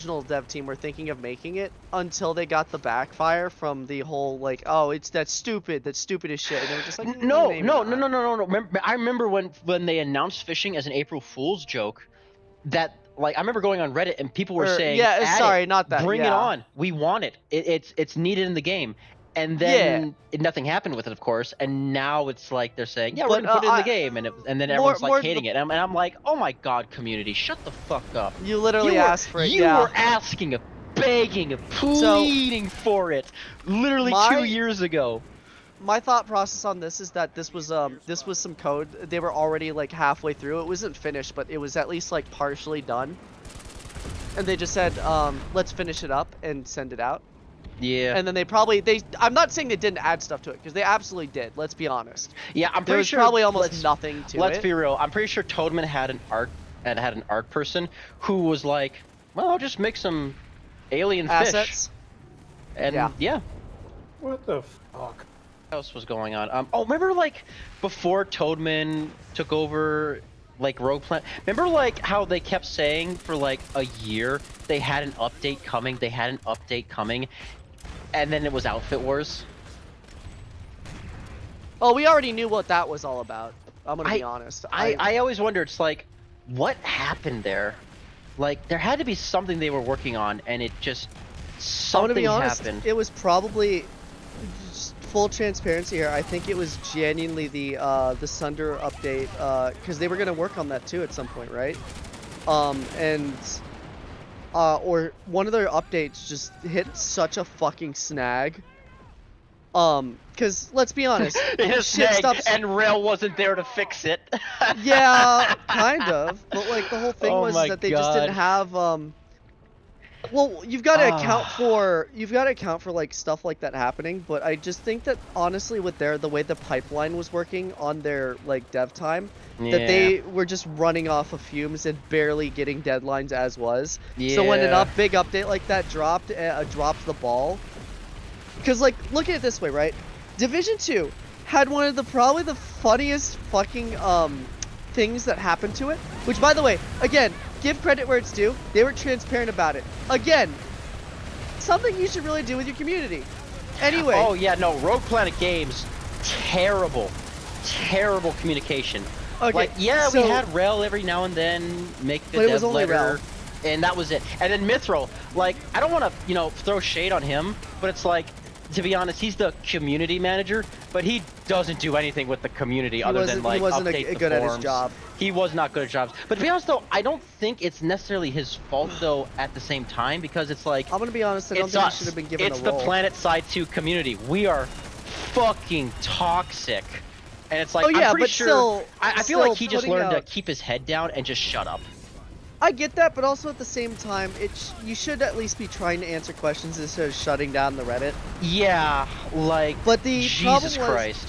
original dev team were thinking of making it until they got the backfire from the whole like, oh, that's stupid as shit, and they were just like, No, maybe no, not. no, no, no, no, no. I remember when they announced fishing as an April Fool's joke. That like I remember going on Reddit and people were saying, yeah, "Add sorry, it, not that. bring it Yeah, on. We want it. It's needed in the game." And yeah. then nothing happened with it, of course. And now it's like they're saying, "Yeah, we're But gonna put it in the game," and then everyone's like hating it. And I'm like, "Oh my god, community, shut the fuck up! You literally asked for it. You Yeah. were asking, begging, pleading for it, literally 2 years ago." My thought process on this is that this was some code. They were already like halfway through. It wasn't finished, but it was at least like partially done. And they just said, let's finish it up and send it out. Yeah. And then I'm not saying they didn't add stuff to it, because they absolutely did. Let's be honest. Yeah, I'm pretty sure. There's probably almost nothing to it. Let's be real. I'm pretty sure Toadman had an art person who was like, well, I'll just make some alien assets. Fish. And yeah. What the fuck? What else was going on? Oh, remember like before Toadman took over like Rogue Planet? Remember like how they kept saying for like a year they had an update coming, and then it was Outfit Wars? Oh, we already knew what that was all about. I'm gonna be honest. I always wondered, it's like, what happened there? Like, there had to be something they were working on, and it just something happened. It was probably, just full transparency here, I think it was genuinely the Sunder update, because they were gonna work on that too at some point, right? Or one of their updates just hit such a fucking snag. Because let's be honest, and Rail wasn't there to fix it. Yeah, kind of. But like the whole thing was that they just didn't have well, you've got to account for like stuff like that happening, but I just think that honestly with the way the pipeline was working on their like dev time, that they were just running off of fumes and barely getting deadlines as was. So when big update like that dropped the ball. Because like look at it this way, right? Division 2 had one of probably the funniest fucking things that happened to it, which by the way, again, give credit where it's due. They were transparent about it. Again, something you should really do with your community. Anyway. Oh yeah, no, Rogue Planet Games, terrible communication. Okay, like, yeah, we had Rel every now and then make the dev letter, and that was it. And then Mithril, like, I don't want to, throw shade on him, but it's like, to be honest, he's the community manager, but he doesn't do anything with the community other than like update the forums. Good at his job. He was not good at jobs. But to be honest though, I don't think it's necessarily his fault though at the same time, because it's like, I'm gonna be honest, I don't think he should have been given a role. It's the Planetside 2 community. We are fucking toxic. And it's like, I'm pretty sure, I feel like he just learned to keep his head down and just shut up. I get that, but also at the same time, you should at least be trying to answer questions instead of shutting down the Reddit. Yeah, like, but the Jesus Christ.